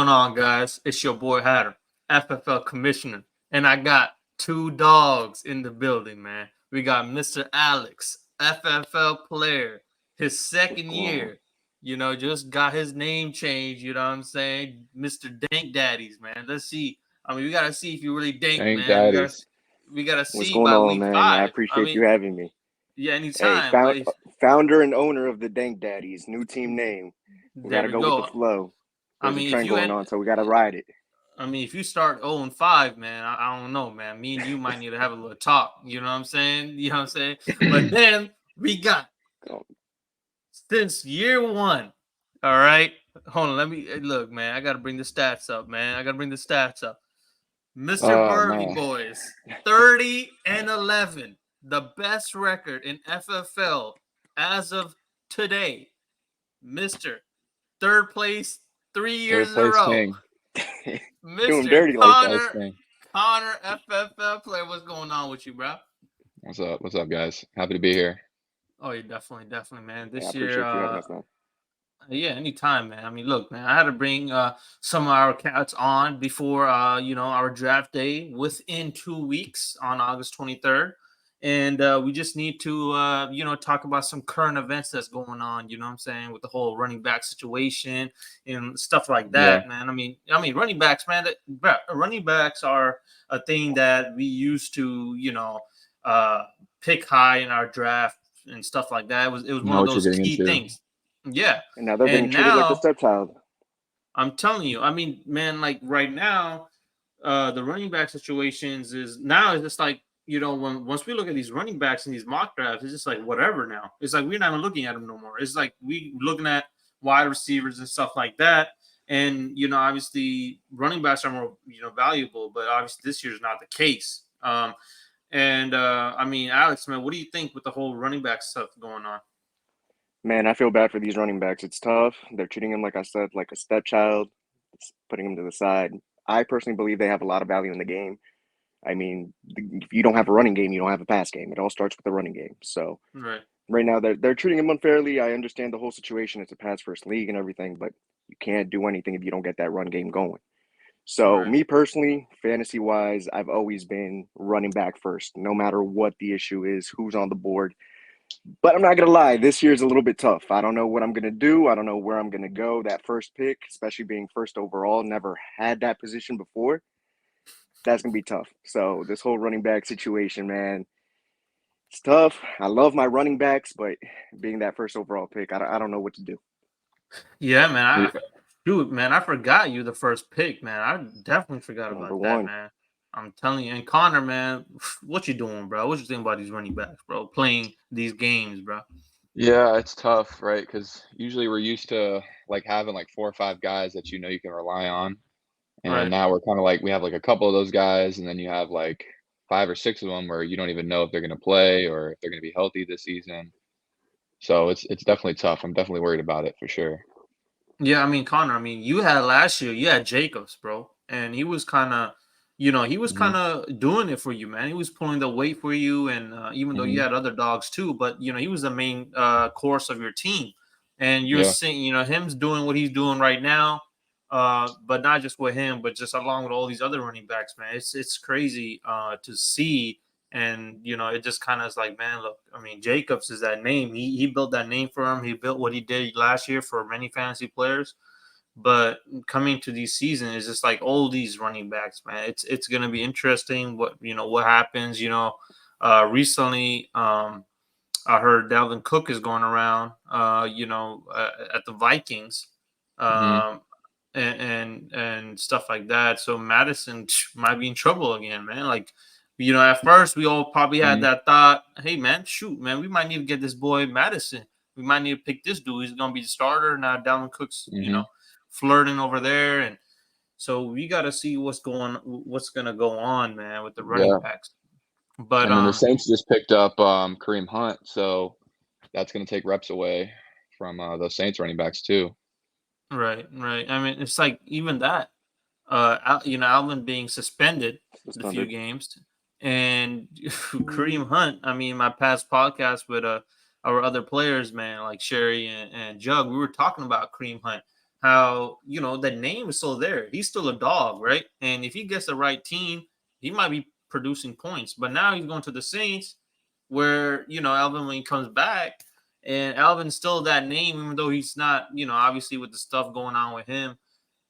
on, guys? It's your boy Hatter, FFL Commissioner, and I got two dogs in the building, man. We got Mr. Alex, FFL Player, his second year. Just got his name changed. You know what I'm saying, Mr. Dank Daddies, man. Let's see. I mean, we gotta see if you really dank, Dank man. Daddies. We gotta What's see going by on, week man? I 5. appreciate you having me. Yeah, Hey, anytime. But founder and owner of the Dank Daddies, new team name. We there got to we go with the go. flow. I There's a mean, if trend you going end, on, so we got to ride it. I mean, if you start 0-5, man, I don't know, man. Me and you might need to have a little talk. You know what I'm saying? You know what I'm saying? But then we got since year 1. All right. Hold on. Let me look, man. I gotta bring the stats up, man. Mr. Burby Man. Boys, 30-11. The best record in FFL as of today. Mr. Third place 3 years in a row. King. Doing Mr. dirty like Connor FFL Player, what's going on with you, bro? What's up? What's up, guys? Happy to be here. Oh, yeah, definitely, man. I This appreciate year, you having us, man. yeah, anytime, man. I mean, look, man, I had to bring some of our cats on before, our draft day within 2 weeks on August 23rd. And we just need to, talk about some current events that's going on, you know what I'm saying, with the whole running back situation and stuff like that, man. I mean, running backs, man, running backs are a thing that we used to, pick high in our draft and stuff like that. It was one of those key things. Yeah. And now they're being treated like the stepchild. I'm telling you, I mean, man, like right now, the running back situations is just like, once we look at these running backs in these mock drafts, it's just like whatever now. It's like we're not even looking at them no more. It's like we looking at wide receivers and stuff like that. And, obviously running backs are more, valuable, but obviously this year is not the case. I mean, Alex, man, what do you think with the whole running back stuff going on? Man, I feel bad for these running backs. It's tough. They're treating them, like I said, like a stepchild, putting them to the side. I personally believe they have a lot of value in the game. I mean, if you don't have a running game, you don't have a pass game. It all starts with the running game. So right now, they're treating them unfairly. I understand the whole situation. It's a pass-first league and everything, but you can't do anything if you don't get that run game going. So me personally, fantasy-wise, I've always been running back first, no matter what the issue is, who's on the board. But I'm not going to lie, this year's a little bit tough. I don't know what I'm going to do. I don't know where I'm going to go. That first pick, especially being first overall, never had that position before. That's going to be tough. So this whole running back situation, man, it's tough. I love my running backs, but being that first overall pick, I don't know what to do. Yeah, man. I forgot you the first pick, man. I definitely forgot about that, man. I'm telling you. And Connor, man, what you doing, bro? What you think about these running backs, bro? Playing these games, bro? Yeah, it's tough, right? Because usually we're used to like having like 4 or 5 guys that you can rely on. And now we're kind of like we have like a couple of those guys, and then you have like 5 or 6 of them where you don't even know if they're going to play or if they're going to be healthy this season. So it's definitely tough. I'm definitely worried about it for sure. Yeah, I mean, Connor, I mean, you had last year, you had Jacobs, bro, and he was kind of, doing it for you, man. He was pulling the weight for you, and even though you had other dogs too, but he was the main course of your team, and you're seeing, him doing what he's doing right now. But not just with him, but just along with all these other running backs, man. It's crazy to see. And it just kind of is like, man, look, I mean, Jacobs is that name. He built that name for him. He built what he did last year for many fantasy players. But coming to these seasons, it's just like all these running backs, man. It's gonna be interesting what happens. Recently, I heard Dalvin Cook is going around, at the Vikings. And stuff like that. So Madison might be in trouble again, man. Like, at first we all probably had that thought, hey, man, shoot, man, we might need to get this boy Madison. We might need to pick this dude. He's going to be the starter. Now Dalvin Cook's, flirting over there. And so we got to see what's going to go on, man, with the running backs. But and then the Saints just picked up Kareem Hunt. So that's going to take reps away from those Saints running backs too. Right. I mean, it's like even that, Alvin being suspended a few games, and Kareem Hunt. I mean, my past podcast with our other players, man, like Sherry and Jug, we were talking about Kareem Hunt. how, you know, the name is still there. He's still a dog, right? And if he gets the right team, he might be producing points. But now he's going to the Saints, where, you know, Alvin, when he comes back, and Alvin's still that name, even though he's not, you know, obviously with the stuff going on with him,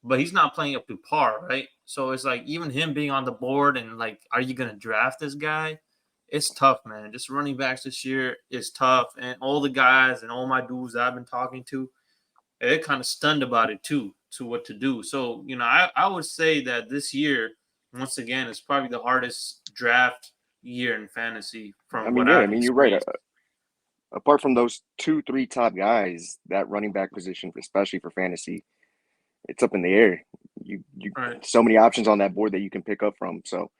but he's not playing up to par, right? So it's like, even him being on the board and like, are you going to draft this guy? It's tough, man. Just running backs this year is tough. And all the guys and all my dudes that I've been talking to, they're kind of stunned about it too, to what to do. So, you know, I would say that this year, once again, is probably the hardest draft year in fantasy from what I've you're right. experienced. Apart from those 2-3 top guys, that running back position, especially for fantasy, it's up in the air. You Right. So many options on that board that you can pick up from. So,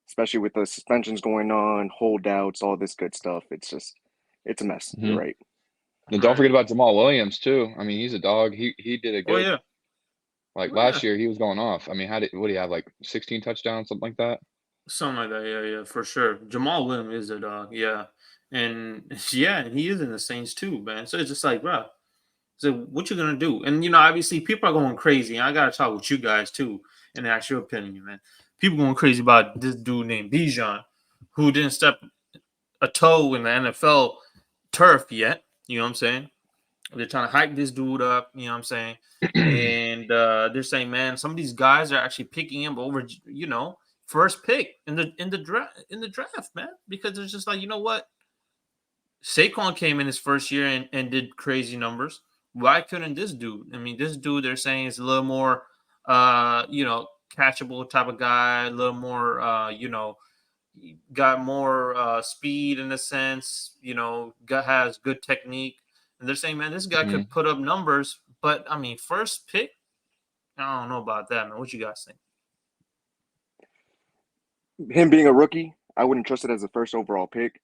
especially with the suspensions going on, holdouts, all this good stuff, it's a mess. You're right. And don't forget about Jamal Williams too. I mean, he's a dog. He did a good. Oh yeah. Like last year, he was going off. I mean, what do you have, like 16 touchdowns, something like that? Something like that. Yeah, for sure. Jamal Williams is a dog. Yeah. And yeah, he is in the Saints too, man. So it's just like, bro, so what you gonna do? And you know, obviously people are going crazy. I gotta talk with you guys too and ask your opinion, man. People going crazy about this dude named Bijan, who didn't step a toe in the NFL turf yet. You know what I'm saying? They're trying to hype this dude up, you know what I'm saying? And they're saying, man, some of these guys are actually picking him over, you know, first pick in the draft, man. Because it's just like, you know what? Saquon came in his first year and did crazy numbers. Why couldn't this dude? I mean, this dude they're saying is a little more you know, catchable type of guy, a little more you know, got more speed in a sense, you know, has good technique. And they're saying, man, this guy could put up numbers, but I mean, first pick, I don't know about that, man. What you guys think? Him being a rookie, I wouldn't trust it as the first overall pick.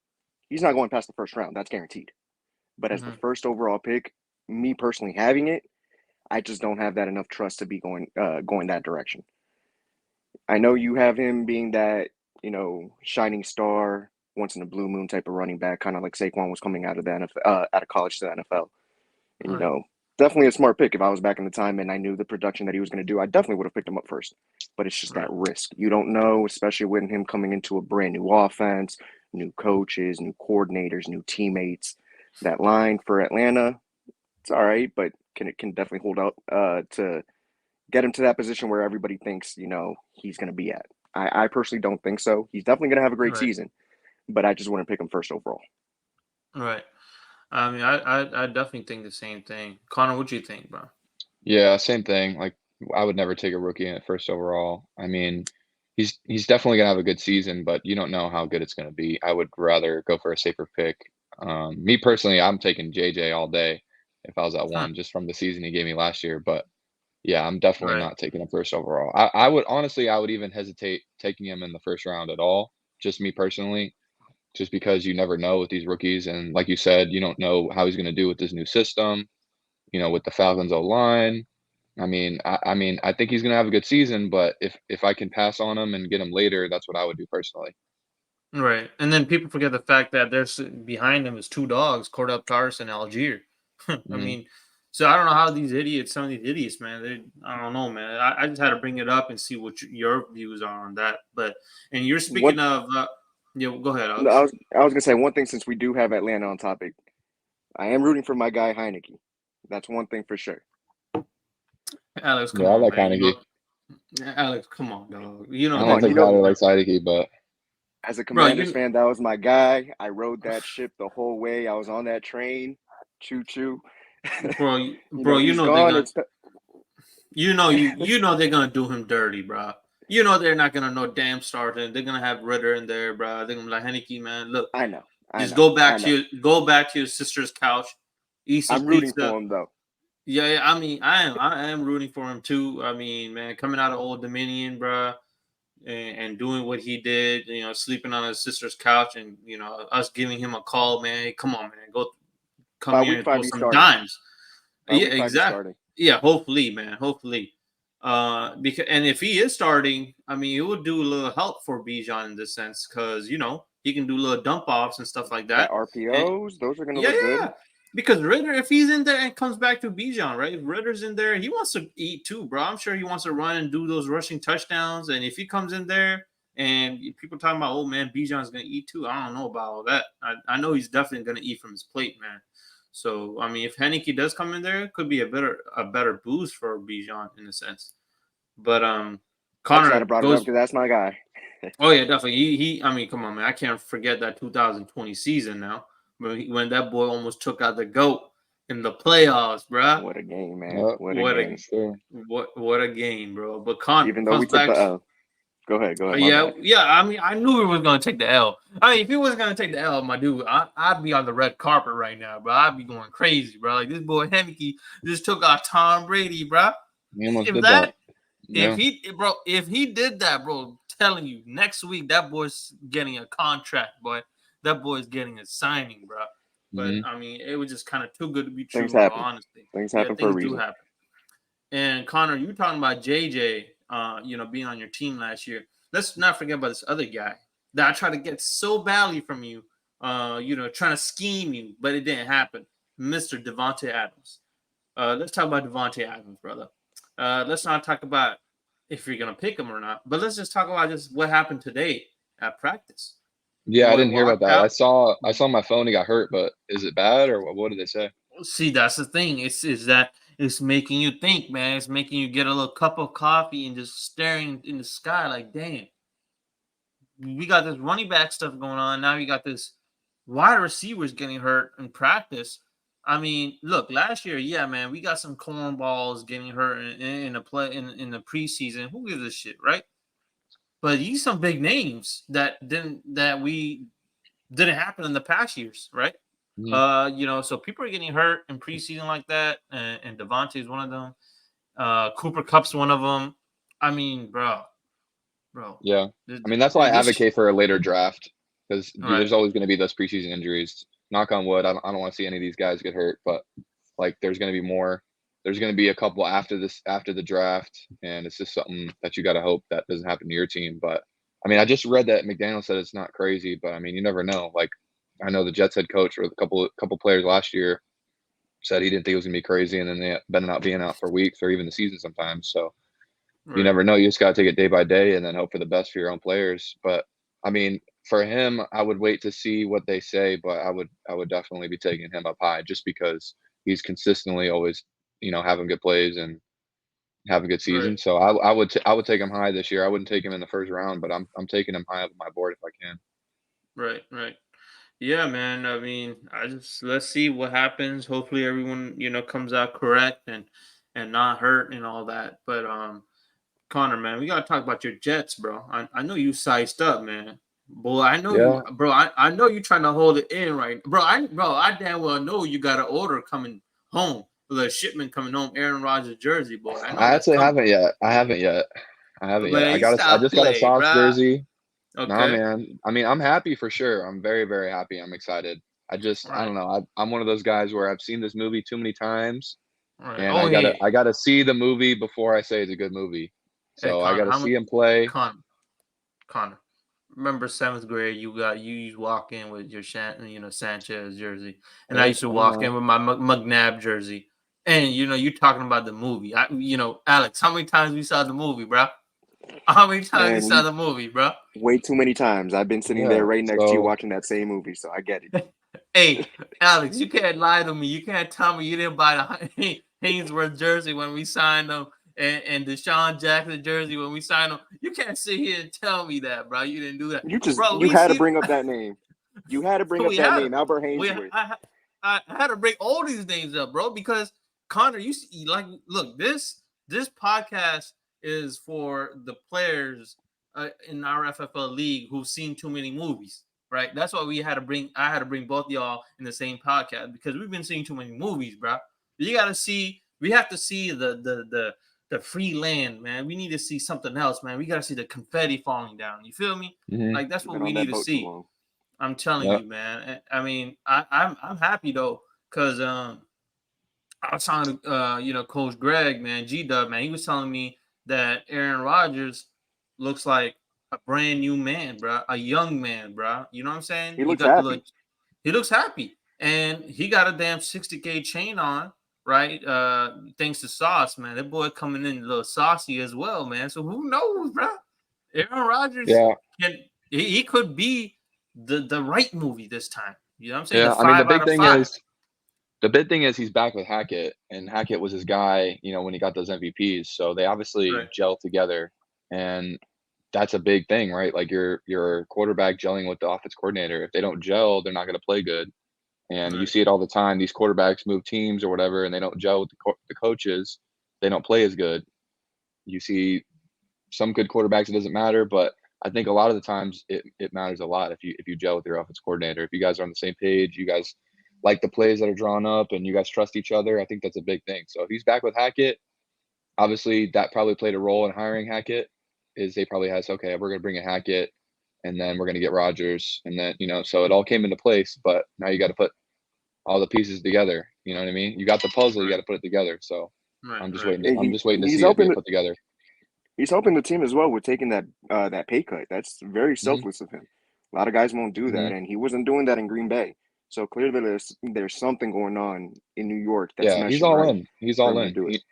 He's not going past the first round. That's guaranteed. But as the first overall pick, me personally having it, I just don't have that enough trust to be going that direction. I know you have him being that, you know, shining star, once in a blue moon type of running back, kind of like Saquon was coming out of the NFL, out of college to the NFL. And, you know, definitely a smart pick. If I was back in the time and I knew the production that he was going to do, I definitely would have picked him up first. But it's just that risk. You don't know, especially with him coming into a brand new offense, new coaches, new coordinators, new teammates. That line for Atlanta, it's all right, but it can definitely hold out to get him to that position where everybody thinks, you know, he's going to be at. I personally don't think so. He's definitely going to have a great season, but I just wouldn't pick him first overall. Right. I mean, I definitely think the same thing. Connor, what do you think, bro? Yeah, same thing. Like, I would never take a rookie in at first overall. I mean, he's definitely gonna have a good season, but you don't know how good it's gonna be. I would rather go for a safer pick. Me personally, I'm taking JJ all day if I was at one, just from the season he gave me last year. But yeah, I'm definitely not taking him first overall. I would honestly, I would even hesitate taking him in the first round at all. Just me personally, just because you never know with these rookies, and like you said, you don't know how he's gonna do with this new system. You know, with the Falcons O line. I mean, I think he's gonna have a good season, but if I can pass on him and get him later, that's what I would do personally. Right. And then people forget the fact that there's behind him is two dogs, Cordell Tars and Algier. I mean, so I don't know how some of these idiots, man, I don't know, man. I just had to bring it up and see what your views are on that. But, and you're speaking of, yeah, go ahead, Alex. No, I was gonna say one thing, since we do have Atlanta on topic. I am rooting for my guy Heinicke. That's one thing for sure. Alex, come on, I like man. Heinicke. Alex, come on, dog. You know, I don't think Tyler likes Heinicke, but as a Commanders fan, that was my guy. I rode that ship the whole way. I was on that train. Choo choo. Bro, you know they're gonna do him dirty, bro. You know they're not gonna no damn starting. They're gonna have Ritter in there, bro. They're gonna be like, Heinicke, man. Look, I know. Go back to your sister's couch. Eat some I'm rooting pizza. for him though. Yeah, I mean, I am rooting for him too. I mean, man, coming out of Old Dominion, bro, and doing what he did, you know, sleeping on his sister's couch, and you know, us giving him a call, man. Hey, come on, man, come here and throw some dimes. Yeah, exactly. Yeah, hopefully, man. Hopefully. Because, and if he is starting, I mean, it would do a little help for Bijan in this sense, because you know he can do little dump offs and stuff like that. RPOs, those are gonna look good. Because Ritter, if he's in there and comes back to Bijan, right? If Ritter's in there, he wants to eat too, bro. I'm sure he wants to run and do those rushing touchdowns. And if he comes in there and people talking about, oh man, Bijan's gonna eat too, I don't know about all that. I know he's definitely gonna eat from his plate, man. So I mean, if Heinicke does come in there, it could be a better boost for Bijan in a sense. But Connor Connor brought it goes. up because that's my guy. Oh yeah, definitely. He. I mean, come on, man. I can't forget that 2020 season now when that boy almost took out the GOAT in the playoffs, bro. What a game, man! Yep. What a game, bro. But Connor Even though comes we took back. the L. Go ahead. My Yeah, bad. yeah. I mean, I knew he was gonna take the L. I mean, if he wasn't gonna take the L, my dude, I'd be on the red carpet right now, bro. I'd be going crazy, bro. Like this boy Heinicke just took out Tom Brady, bro. He almost did that. If he did that, bro, telling you next week that boy's getting a contract, boy. That boy's getting a signing, bro. But I mean, it was just kind of too good to be true, Things bro, happen. honestly. Things happen for a reason. Do happen. And Connor, you talking about JJ, being on your team last year. Let's not forget about this other guy that I tried to get so badly from you, trying to scheme you, but it didn't happen. Mr. Devontae Adams. Let's talk about Devontae Adams, brother. Let's not talk about if you're gonna pick him or not, but let's just talk about just what happened today at practice. Yeah, I didn't hear about that. I saw my phone. He got hurt, but is it bad or what did they say? See, that's the thing. It's making you think, man. It's making you get a little cup of coffee and just staring in the sky like, damn. We got this running back stuff going on. Now you got this wide receivers getting hurt in practice. I mean, look, last year, yeah, man, we got some cornballs getting hurt in the preseason. Who gives a shit, right? But these some big names that we didn't happen in the past years, right? Mm-hmm. So people are getting hurt in preseason like that, and Devontae is one of them. Cooper Kupp's one of them. I mean, bro. Yeah, I mean that's why I advocate for a later draft because there's always going to be those preseason injuries. Knock on wood. I don't want to see any of these guys get hurt, but like there's going to be more. There's going to be a couple after the draft, and it's just something that you got to hope that doesn't happen to your team. But I mean, I just read that McDaniel said it's not crazy, but I mean, you never know. Like I know the Jets head coach or a couple players last year said he didn't think it was going to be crazy, and then they ended up being out for weeks or even the season sometimes. So you never know. You just got to take it day by day and then hope for the best for your own players. But I mean, for him, I would wait to see what they say, but I would definitely be taking him up high just because he's consistently always, having good plays and having good season. Right. So I would take him high this year. I wouldn't take him in the first round, but I'm taking him high up on my board if I can. Right. Yeah, man. I mean, let's see what happens. Hopefully everyone, comes out correct and not hurt and all that. But Connor, man, we gotta talk about your Jets, bro. I know you sized up, man. Boy, I know you, bro. I know you trying to hold it in, right, bro. I damn well know you got an order coming home, the shipment coming home, Aaron Rodgers jersey, boy. I actually haven't yet. I haven't yet. I just got a Sox jersey. Okay. Nah, man. I mean, I'm happy for sure. I'm very, very happy. I'm excited. I don't know. I'm one of those guys where I've seen this movie too many times, and I gotta see the movie before I say it's a good movie. So Connor, I got to see him play. Connor, remember 7th grade? You used to walk in with your Sanchez jersey, and I used to walk in with my McNabb jersey. And you talking about the movie. Alex, how many times we saw the movie, bro? How many times you saw the movie, bro? Way too many times. I've been sitting there right next to you watching that same movie, so I get it. Hey, Alex, you can't lie to me. You can't tell me you didn't buy the Hainsworth jersey when we signed them. And Deshaun Jackson jersey when we signed him. You can't sit here and tell me that, bro. You didn't do that. You had to bring up that name. You had to bring up that name, Albert Hainsworth. I had to bring all these names up, bro, because Connor, you see, look, this podcast is for the players in our FFL league who've seen too many movies, right? That's why I had to bring both y'all in the same podcast because we've been seeing too many movies, bro. We have to see the free land, man. We need to see something else, man. We got to see the confetti falling down. You feel me? Mm-hmm. Like that's what we need to see. I'm telling you, man. I mean, I'm happy though, because I was talking to Coach Greg, man, G-Dub, man. He was telling me that Aaron Rodgers looks like a brand new man, bro, a young man, bro. You know what I'm saying? He looks happy. He looks happy. and he got a damn 60K chain on, right? Thanks to Sauce, man. That boy coming in a little saucy as well, man. So who knows, bro? Aaron Rodgers he could be the right movie this time. You know what I'm saying? Yeah, The I mean, 5 out of 5. the big thing is he's back with Hackett, and Hackett was his guy, when he got those MVPs. So they obviously Right. gel together, and that's a big thing, right? Like your quarterback gelling with the offense coordinator. If they don't gel, they're not going to play good. And you Right. see it all the time. These quarterbacks move teams or whatever, and they don't gel with the coaches. They don't play as good. You see some good quarterbacks, it doesn't matter, but I think a lot of the times it matters a lot if you gel with your offense coordinator. If you guys are on the same page, you guys like the plays that are drawn up, and you guys trust each other. I think that's a big thing. So if he's back with Hackett, obviously that probably played a role in hiring Hackett. Is they probably has okay, we're going to bring a Hackett, and then we're going to get Rodgers, and then so it all came into place. But now you got to put all the pieces together. You know what I mean? You got the puzzle, you got to put it together. So Right. I'm just Right. waiting. I'm just waiting to He's see it helping get put together. He's helping the team as well with taking that pay cut. That's very Mhm. selfless of him. A lot of guys won't do that, Mhm. and he wasn't doing that in Green Bay. So clearly, there's something going on in New York that's Yeah, he's meshing all right in. He's for all him to in. do it.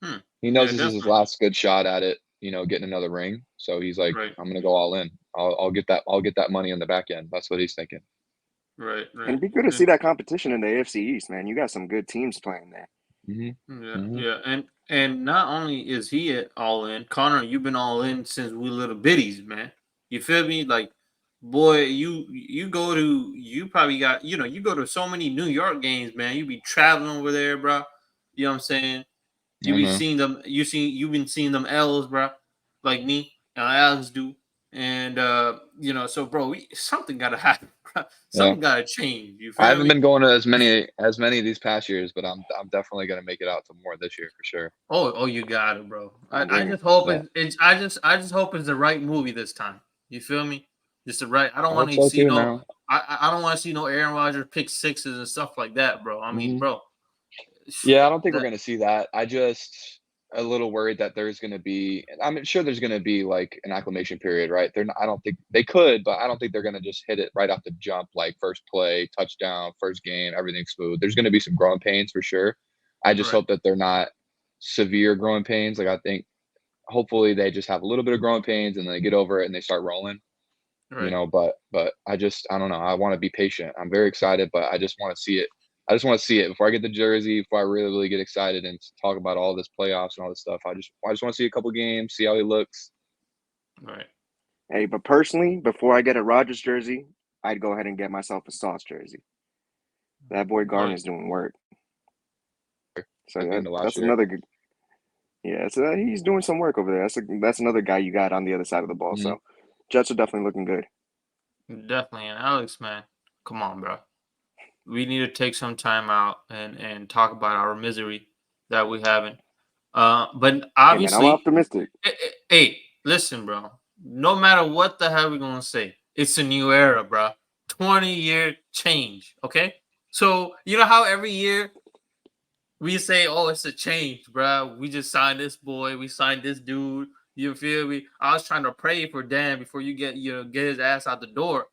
He Yeah, knows this is his definitely. last good shot at it, getting another ring. So he's like, Right. I'm gonna go all in. I'll get that. I'll get that money on the back end. That's what he's thinking. Right. And Right. it'd be good to see that competition in the AFC East, man. You got some good teams playing there. Yeah. Hmm. Yeah. And not only is he all in, Connor, you've been all in since we little bitties, man. You feel me? Like, boy, you go to you probably got you go to so many New York games, man. You be traveling over there, bro. You know what I'm saying? You I be know. seeing them. You've been seeing them L's, bro, like me and Alex do. And so bro, something gotta happen. Bro. Yeah, Something gotta change. You I feel haven't me? been going to as many of these past years, but I'm definitely gonna make it out to more this year for sure. Oh, you got it, bro. I I agree. just hope Yeah, I just hope it's the right movie this time. You feel me? Just the right. I don't I want hope to so see too. no. Now. I don't want to see no Aaron Rodgers pick sixes and stuff like that, bro. I mean, Hmm. bro. Yeah, I don't think we're That gonna see that. I just a little worried that there's gonna be. I'm sure there's gonna be like an acclimation period, right? They're not, I don't think they could, but I don't think they're gonna just hit it right off the jump, like first play, touchdown, first game, everything smooth. There's gonna be some growing pains for sure. I just right, hope that they're not severe growing pains. Like I think hopefully they just have a little bit of growing pains and then they get over it and they start rolling. right. But I don't know. I want to be patient. I'm very excited, but I just want to see it. I just want to see it before I get the jersey, before I really get excited and talk about all this playoffs and all this stuff. I just want to see a couple games, see how he looks. Right. Hey, but personally, before I get a Rodgers jersey, I'd go ahead and get myself a Sauce jersey. That boy Oh, Garner's doing work. So At the end of last that's year. another good. Yeah, so he's doing some work over there. That's another guy you got on the other side of the ball. Hmm. So Jets are definitely looking good. definitely. And Alex, man, come on, bro. We need to take some time out and talk about our misery that we having. But Hey, man, I'm obviously, optimistic. hey, listen, bro. No matter what the hell we're gonna say, it's a new era, bro. 20-year change. Okay, so you know how every year we say, "Oh, it's a change, bro. We just signed this boy. We signed this dude." You feel me? I was trying to pray for Dan before you get his ass out the door.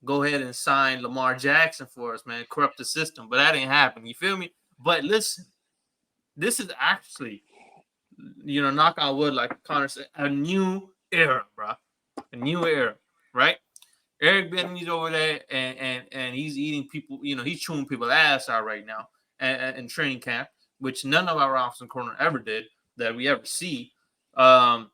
Go ahead and sign Lamar Jackson for us, man. Corrupt the system, but that ain't happen. You feel me? But listen, this is actually, knock on wood, like Connor said, a new era, bro. A new era, right? Eric Bieniemy's over there, and he's eating people. He's chewing people ass out right now in training camp, which none of our offensive corner ever did that we ever see. Um,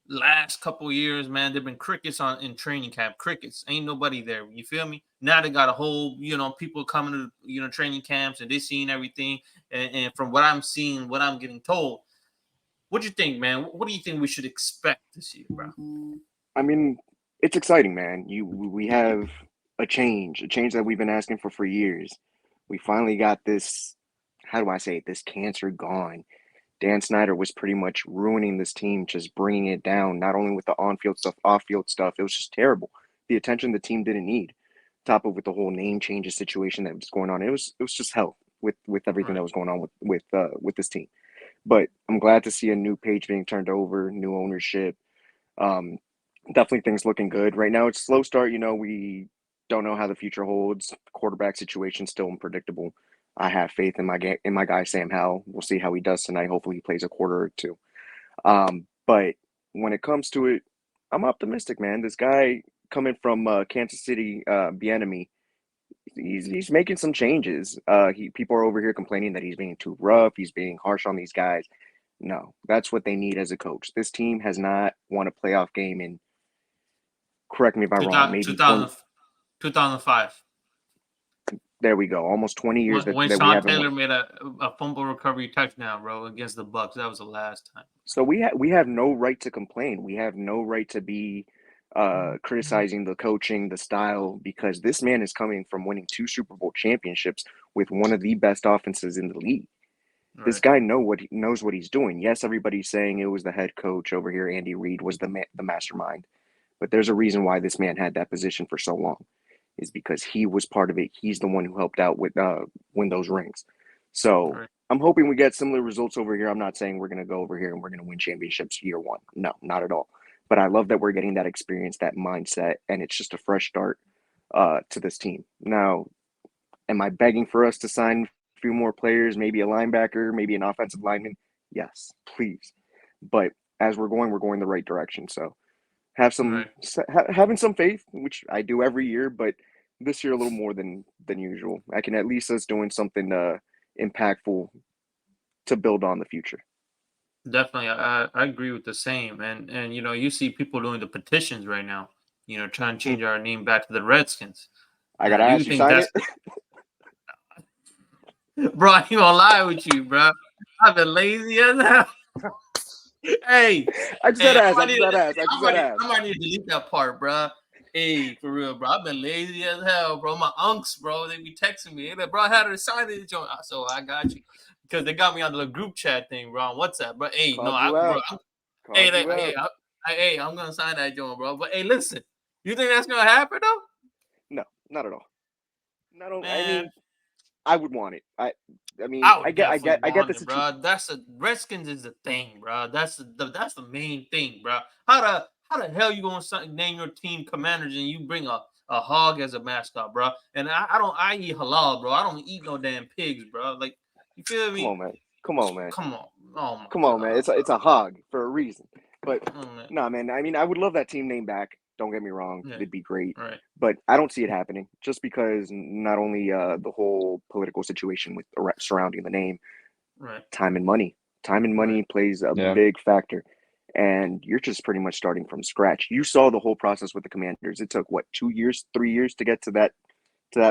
Last couple years, man, there've been crickets in training camp. Crickets, ain't nobody there. You feel me? Now they got a whole, people coming to training camps and they seeing everything. And from what I'm seeing, what I'm getting told, what do you think, man? What do you think we should expect this year, bro? I mean, it's exciting, man. We have a change that we've been asking for years. We finally got this. How do I say it? This cancer gone. Dan Snyder was pretty much ruining this team, just bringing it down. Not only with the on-field stuff, off-field stuff, it was just terrible. The attention the team didn't need. Top of with the whole name changes situation that was going on, it was just hell with everything that Right, was going on with this team. But I'm glad to see a new page being turned over, new ownership. Um, Definitely things looking good right now. It's slow start. Don't know how the future holds. Quarterback situation still unpredictable. I have faith in my guy Sam Howell. We'll see how he does tonight. Hopefully, he plays a quarter or two. But when it comes to it, I'm optimistic, man. This guy coming from Kansas City, Bieniemy, he's making some changes. People are over here complaining that he's being too rough. He's being harsh on these guys. No, that's what they need as a coach. This team has not won a playoff game in, correct me if I'm wrong, maybe 2000, 2005. there we go. Almost 20 years that When we Sean haven't Taylor won. made a fumble recovery touchdown, bro, against the Bucks. That was the last time. So we have no right to complain. We have no right to be criticizing the coaching, the style, because this man is coming from winning 2 Super Bowl championships with one of the best offenses in the league. Right. This guy knows what he's doing. Yes, everybody's saying it was the head coach over here. Andy Reid was the mastermind, but there's a reason why this man had that position for so long. Is because he was part of it. He's the one who helped out with win those rings. So Right. I'm hoping we get similar results over here. I'm not saying we're going to go over here and we're going to win championships year one. No, not at all. But I love that we're getting that experience, that mindset, and it's just a fresh start to this team. Now, am I begging for us to sign a few more players, maybe a linebacker, maybe an offensive lineman? Yes, please. But as we're going the right direction. So having some faith, which I do every year, but this year a little more than usual. I can at least us doing something impactful to build on the future. Definitely, I agree with the same. And you see people doing the petitions right now. Trying to change our name back to the Redskins. I gotta ask you, sign it. Bro, I ain't gonna lie with you, bro. I've been lazy as hell. Hey, I just hey, had I asked. might need to delete that part, bro. Hey, for real, bro. I've been lazy as hell, bro. My unks, bro, they be texting me. Hey, bro, I had to sign it. So I got you. Because they got me on the group chat thing, bro, on WhatsApp. But hey, Called you out. Hey, I'm gonna sign that joint, bro. But hey, listen, you think that's gonna happen though? No, not at all. Man, I mean, I would want it. I get the situation. Bro. That's the Redskins is the thing, bro. That's the main thing, bro. How the hell you gonna name your team Commanders and you bring a hog as a mascot, bro? And I eat halal, bro. I don't eat no damn pigs, bro. Like, you feel me? Come on, man. Come on. Oh my Come on, man. God, It's a hog for a reason. But man. nah, man. I mean, I would love that team name back. Don't get me wrong. Yeah. It'd be great. Right. But I don't see it happening just because not only the whole political situation with surrounding the name, Right. time and money. Time and money plays a big factor. And you're just pretty much starting from scratch. You saw the whole process with the Commanders. It took, what, 2 years, 3 years to get to that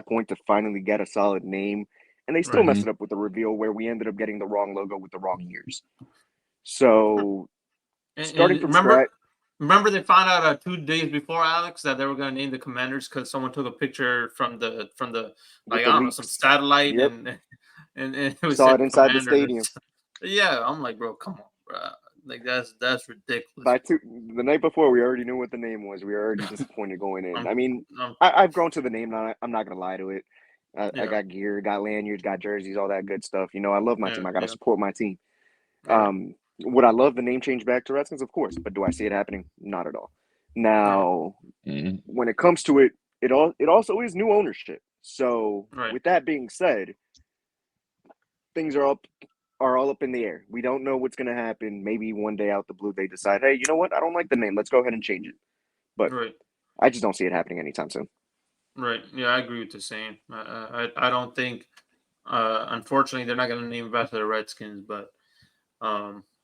point to finally get a solid name. And they still messed it up with the reveal where we ended up getting the wrong logo with the wrong years. So starting from scratch. Remember they found out 2 days before, Alex, that they were going to name the Commanders because someone took a picture from the like, I don't know, some satellite and it was saw it inside the stadium. Yeah, I'm like, bro, come on, bro. Like, that's ridiculous. The night before, we already knew what the name was. We were already disappointed going in. I mean, I've grown to the name now. I'm not gonna lie to it. I got gear, got lanyards, got jerseys, all that good stuff. I love my team. I gotta support my team. Would I love the name change back to Redskins? Of course, but do I see it happening? Not at all. Now, when it comes to it, it also is new ownership. So, with that being said, things are all up in the air. We don't know what's going to happen. Maybe one day out the blue, they decide, hey, you know what? I don't like the name. Let's go ahead and change it. But I just don't see it happening anytime soon. Right. Yeah, I agree with the same. I don't think, unfortunately, they're not going to name it back to the Redskins, but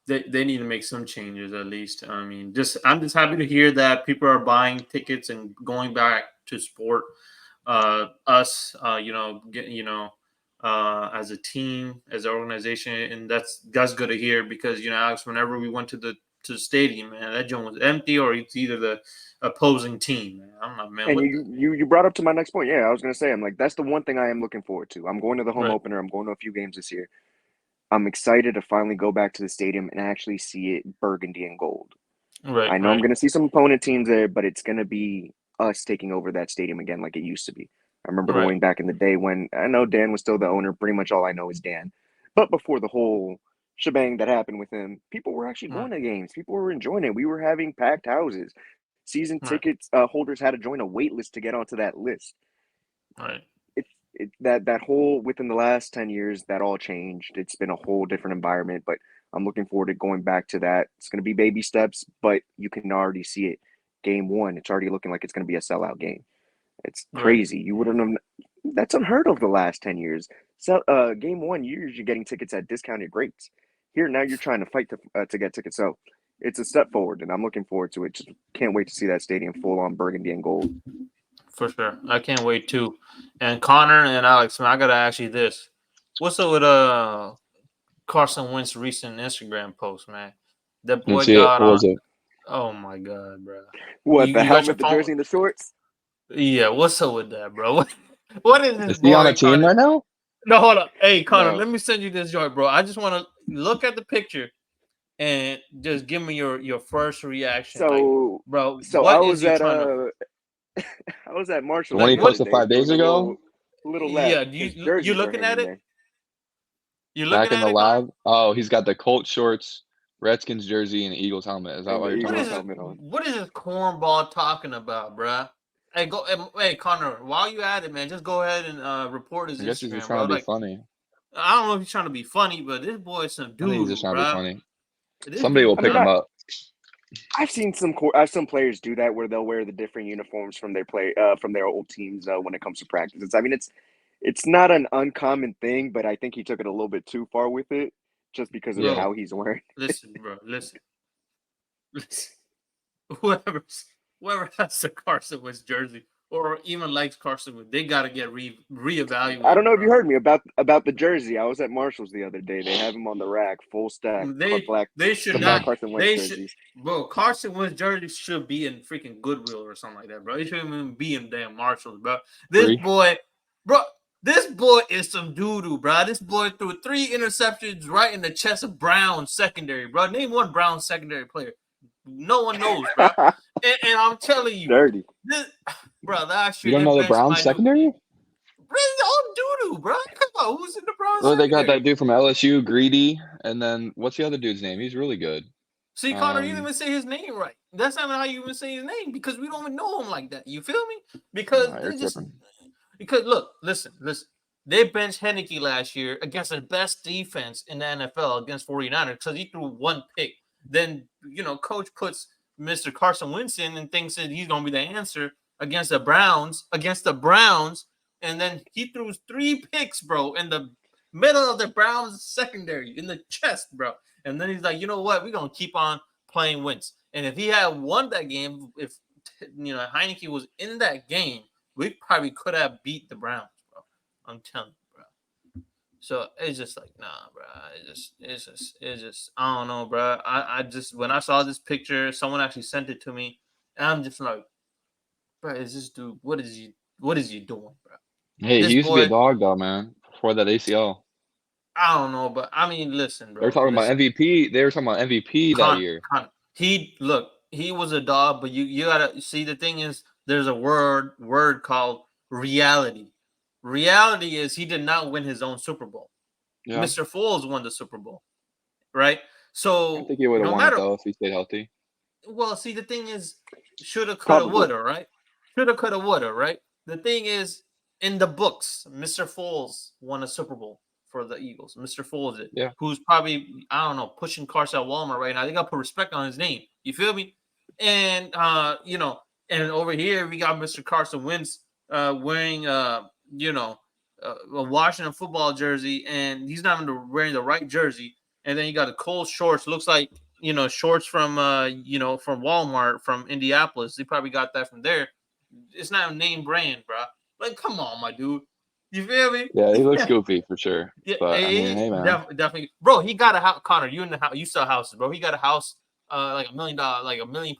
they need to make some changes at least. I mean, I'm just happy to hear that people are buying tickets and going back to sport. Us, as a team, as an organization, and that's good to hear because Alex, whenever we went to the stadium, man, that joint was empty or it's either the opposing team. Man. I'm like, man. And you brought up to my next point. Yeah, I was gonna say, I'm like, that's the one thing I am looking forward to. I'm going to the home opener. I'm going to a few games this year. I'm excited to finally go back to the stadium and actually see it burgundy and gold. I know I'm going to see some opponent teams there, but it's going to be us taking over that stadium again like it used to be. I remember going back in the day when I know Dan was still the owner. Pretty much all I know is Dan. But before the whole shebang that happened with him, people were actually going to games. People were enjoying it. We were having packed houses. Season Right. tickets holders had to join a wait list to get onto that list. Right. That whole within the last 10 years, that all changed. It's been a whole different environment, but I'm looking forward to going back to that. It's going to be baby steps, but you can already see it. Game one, it's already looking like it's going to be a sellout game. It's Right. crazy. You wouldn't have. That's unheard of the last 10 years. So, game one, you're usually getting tickets at discounted rates. Here now, you're trying to fight to get tickets. So, it's a step forward, and I'm looking forward to it. Just can't wait to see that stadium full on burgundy and gold. For sure. I can't wait too. And Connor and Alex, man, I gotta ask you this. What's up with Carson Wentz recent Instagram post, man? That boy Didn't see it. got What on. was it? Oh my god, bro. What, the You got your helmet, the phone? jersey, and the shorts? Yeah, what's up with that, bro? What is this Is he on a boy, team Connor? right now? No, hold up. Hey, Connor, No. let me send you this joint, bro. I just want to look at the picture and just give me your first reaction. So, like, bro, so what I is was you at trying to? I was at Marshall The one he the other posted day 5 days doing ago? little lap. Yeah, His you jerseys were looking at hanging it? there. You Back looking in the at it, Connor? lab? Oh, he's got the Colts shorts, Redskins jersey, and the Eagles helmet. Is that And what the you're talking Eagles about? helmet on. What is this cornball talking about, bruh? Hey, hey, Connor. While you at it, man, just go ahead and report his I guess he's just Instagram, trying bro. to be funny. I don't know if he's trying to be funny, but this boy is some I think he's dude, just trying to be bruh. funny. This Somebody will dude, pick him up. I've seen some players do that where they'll wear the different uniforms from their old teams when it comes to practices. I mean, it's not an uncommon thing, but I think he took it a little bit too far with it, just because of Yeah. how he's wearing. Listen, bro. Listen. Whoever has the Carson Wentz jersey or even likes Carson Wentz, they gotta get reevaluated. I don't know if bro. you heard me about the jersey. I was at Marshall's the other day. They have him on the rack, full stack. They should the not. black Carson Wentz They jerseys. should, bro. Carson Wentz jersey should be in freaking Goodwill or something like that, bro. It shouldn't even be in damn Marshalls, bro. This boy is some doo-doo, bro. This boy threw 3 interceptions right in the chest of Brown secondary, bro. Name one Brown secondary player. No one knows, bro. and I'm telling you, dirty. Bro, last You year don't know the Browns secondary? It's all doo-doo, bro. Come on, who's in the Browns Well, they secondary? got that dude from LSU, Greedy, and then what's the other dude's name? He's really good. See, Connor, you didn't even say his name right. That's not how you even say his name because we don't even know him like that. You feel me? Because look, listen. They benched Heinicke last year against the best defense in the NFL against 49ers because he threw 1 pick. Then, coach puts Mr. Carson Wentz in and thinks that he's going to be the answer against the Browns. And then he threw 3 picks, bro, in the middle of the Browns secondary, in the chest, bro. And then he's like, you know what? We're going to keep on playing Wentz. And if he had won that game, if, Heinicke was in that game, we probably could have beat the Browns, bro. I'm telling you, bro. So it's just like, nah, bro. It's just, I don't know, bro. I just, when I saw this picture, someone actually sent it to me, and I'm just like, bro, is this dude, what is he doing, bro? Hey, he used to be a dog, though, man, before that ACL. I don't know, but I mean, listen, bro. They were talking about MVP. They were talking about MVP that year. He was a dog, but you gotta see, the thing is, there's a word called reality. Reality is he did not win his own Super Bowl. Yeah. Mr. Foles won the Super Bowl, right? So I think he would have won it though if he stayed healthy. Well, see, the thing is, shoulda, coulda, woulda, right? Shoulda, coulda, woulda, right? The thing is, in the books, Mr. Foles won a Super Bowl for the Eagles. Mr. Foles did. Yeah. Who's probably, I don't know, pushing cars at Walmart right now. They got to put respect on his name. You feel me? And, and over here, we got Mr. Carson Wentz wearing, a Washington football jersey, and he's not even wearing the right jersey. And then you got the Cole shorts. Looks like, shorts from, from Walmart, from Indianapolis. They probably got that from there. It's not a name brand, bro. Like, come on, my dude. You feel me? Yeah, he looks goofy for sure. Yeah, but I mean, hey, man. Definitely. Bro, he got a house. Connor, you in the house? You sell houses, bro. He got a house, like $1 million, like $1.5 million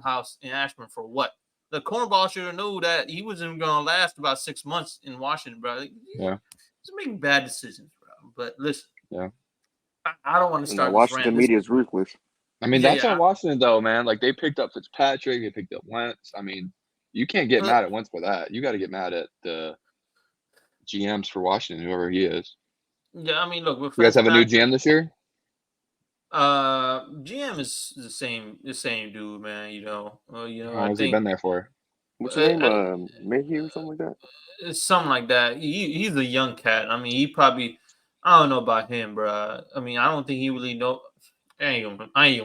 house in Ashburn for what? The cornball should have known that he wasn't going to last about 6 months in Washington, bro. Like, yeah. He's making bad decisions, bro. But listen. Yeah. I don't want to start. Washington media is ruthless. I mean, that's on Washington, though, man. Like, they picked up Fitzpatrick. They picked up Wentz. I mean, you can't get mad at Wentz for that. You got to get mad at the GMs for Washington, whoever he is. Yeah, I mean, look. You guys have a new GM this year? GM is the same dude, man. How I long has he think been there for? What's his uh, name? uh, Mayhew or something like that. it's something like that. He's a young cat. I mean, he probably I don't know about him, bro. I mean, I don't think he really know. I ain't even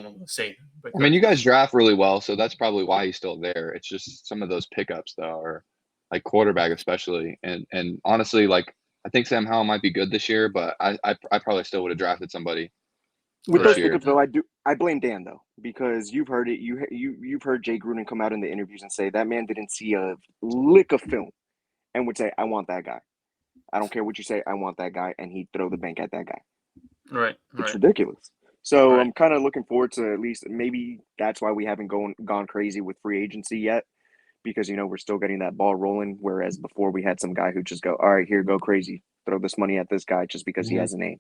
gonna say that I mean, because you guys draft really well, so that's probably why he's still there. It's just some of those pickups, though, or like quarterback especially. And honestly, like I think Sam Howell might be good this year, but I probably still would have drafted somebody With this those right. year. pickups, though, I blame Dan though, because you've heard it. You've heard Jay Gruden come out in the interviews and say that man didn't see a lick of film and would say, "I want that guy. I don't care what you say. I want that guy," and he'd throw the bank at that guy. Right, It's right, ridiculous. So right. I'm kind of looking forward to at least maybe that's why we haven't gone crazy with free agency yet, because we're still getting that ball rolling. Whereas before we had some guy who just go, "All right, here, go crazy, throw this money at this guy just because he Mhm. has a name."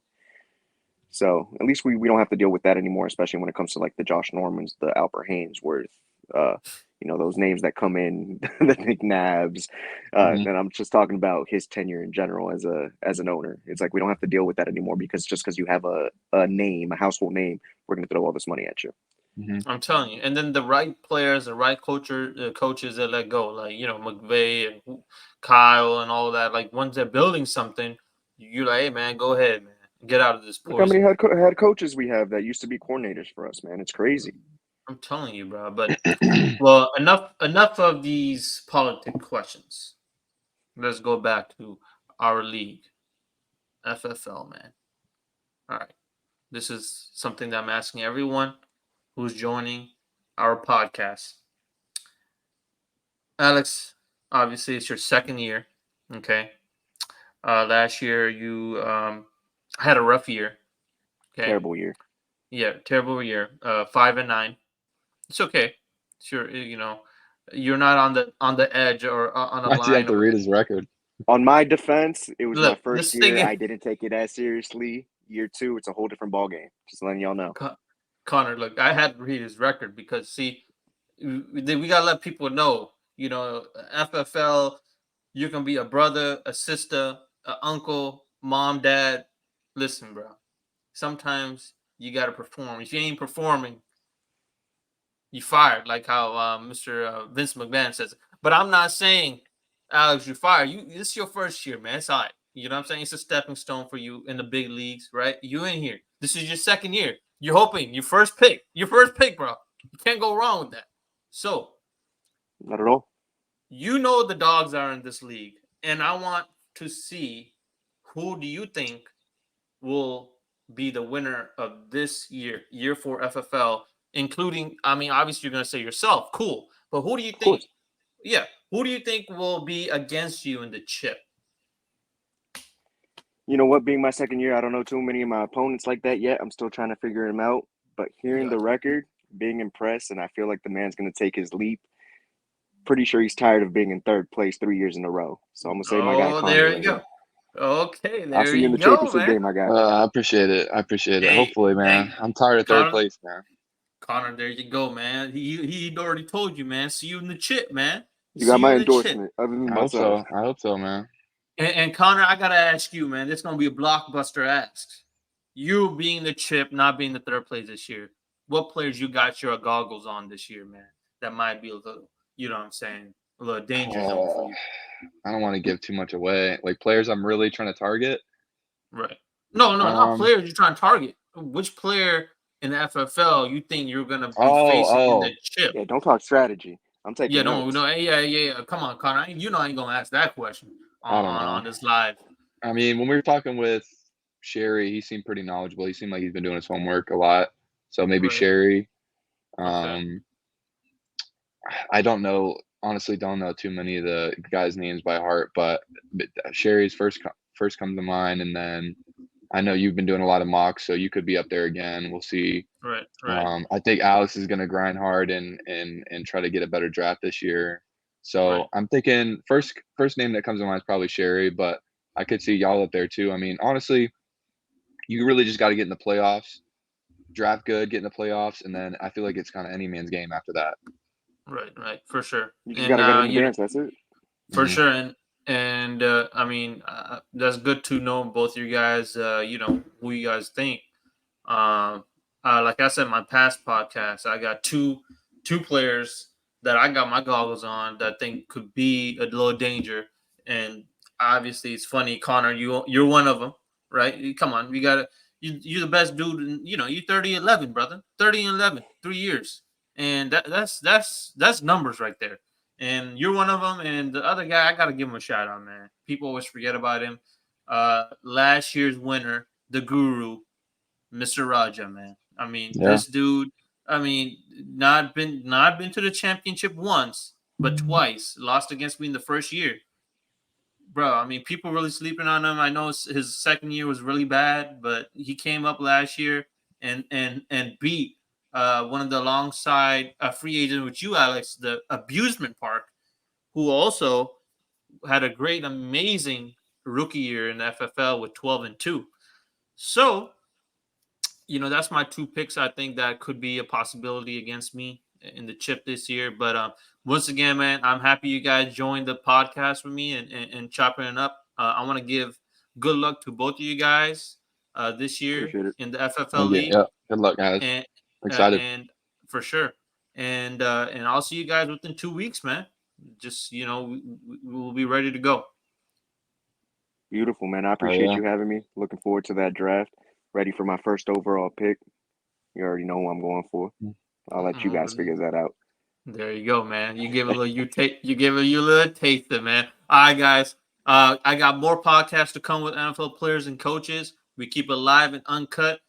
So at least we don't have to deal with that anymore, especially when it comes to like the Josh Normans, the Albert Haynesworth, uh, those names that come in, the McNabbs. Mhm. And I'm just talking about his tenure in general as an owner. It's like we don't have to deal with that anymore because just because you have a name, a household name, we're going to throw all this money at you. Mhm. I'm telling you. And then the right players, the right coaches that let go, like McVay and Kyle and all that. Like once they're building something, you're like, hey man, go ahead, man, get out of this Look how many poison. head coaches we have that used to be coordinators for us, man. It's crazy. I'm telling you, bro. But well, enough of these politic questions. Let's go back to our league, FFL, man. All right. This is something that I'm asking everyone who's joining our podcast. Alex, obviously it's your second year. Okay. Last year you had a rough year. Okay. Terrible year. Yeah, terrible year. 5-9. It's okay. Sure, you're not on the edge or on the Why'd you have line to of read his record? On my defense, it was my look. first This thing year. is I didn't take it as seriously. Year two, it's a whole different ball game. Just letting y'all know. Connor. Look, I had to read his record because see, we gotta let people know. FFL. You can be a brother, a sister, an uncle, mom, dad. Listen, bro. Sometimes you gotta perform. If you ain't performing, you fired. Like how Mr. Vince McMahon says. But I'm not saying, Alex, you're fired. This is your first year, man. It's all right. You know what I'm saying? It's a stepping stone for you in the big leagues, right? You in here. This is your second year. You're hoping your first pick. Your first pick, bro. You can't go wrong with that. So Not at all. the dogs are in this league, and I want to see who do you think will be the winner of this year 4 FFL, including, I mean, obviously you're going to say yourself, cool, but who do you Of think, course. yeah, who do you think will be against you in the chip? You know what? Being my second year, I don't know too many of my opponents like that yet. I'm still trying to figure them out. But hearing the Gotcha. record, being impressed, and I feel like the man's going to take his leap. Pretty sure he's tired of being in third place 3 years in a row. So I'm going to say my guy Oh, Connor there right you go. here. Okay, I'll there see you in you the go, championship man. game, my guy. I appreciate it. I appreciate it. Hey, Hopefully, man. I'm tired of third Connor, place, man. Connor, there you go, man. He already told you, man. See you in the chip, man. You got See you my in the chip. endorsement, other than I hope myself. so. I hope so, man. And Connor, I gotta ask you, man. This is gonna be a blockbuster ask. You being the chip, not being the third place this year. What players you got your goggles on this year, man? That might be a little, you know what I'm saying, a little danger zone for you. I don't want to give too much away. Like players I'm really trying to target. Right. No, not Um. players you're trying to target. Which player in the FFL you think you're gonna be Oh. facing in the Oh. chip? Yeah, don't talk strategy. I'm Yeah, taking notes. no, yeah. Come on, Connor. I ain't gonna ask that question I don't know. on this live. I mean, when we were talking with Sherry, he seemed pretty knowledgeable. He seemed like he's been doing his homework a lot. So maybe Right. Sherry. Okay. I don't know. Honestly, don't know too many of the guys' names by heart, but Sherry's first comes to mind, and then I know you've been doing a lot of mocks, so you could be up there again. We'll see. Right. I think Alex is going to grind hard and try to get a better draft this year. So Right. I'm thinking first name that comes to mind is probably Sherry, but I could see y'all up there too. I mean, honestly, you really just got to get in the playoffs, draft good, get in the playoffs, and then I feel like it's kind of any man's game after that. Right. For sure. You just got And to get in the dance. That's it. for Mhm. sure. And I mean, that's good to know both you guys. Who you guys think. Um, like I said, my past podcast, I got two players that I got my goggles on that I think could be a little danger. And obviously, it's funny, Connor. You're one of them, right? Come on, you got you're the best dude. And you 30-11, brother. 30-11, 3 years, and that's numbers right there. And you're one of them. And the other guy, I gotta give him a shout out, man. People always forget about him. Last year's winner, the Guru, Mr. Raja, man. I mean, this dude. I mean, not been to the championship once, but twice. Lost against me in the first year, bro. I mean, people really sleeping on him. I know his second year was really bad, but he came up last year and beat one of the alongside free agent with you, Alex, the Abusement Park, who also had a great, amazing rookie year in the FFL with 12-2. So that's my two picks. I think that could be a possibility against me in the chip this year. But once again, man, I'm happy you guys joined the podcast with me and chopping it up. I want to give good luck to both of you guys this year Appreciate it. in the FFL League. Yeah. Good luck, guys. And, excited. And for sure. And I'll see you guys within 2 weeks, man. Just, we'll be ready to go. Beautiful, man. I appreciate you having me. Looking forward to that draft. Ready for my first overall pick. You already know who I'm going for. I'll let you guys figure that out. There you go, man. You give a little you give a little taster, man. All right, guys. I got more podcasts to come with NFL players and coaches. We keep it live and uncut.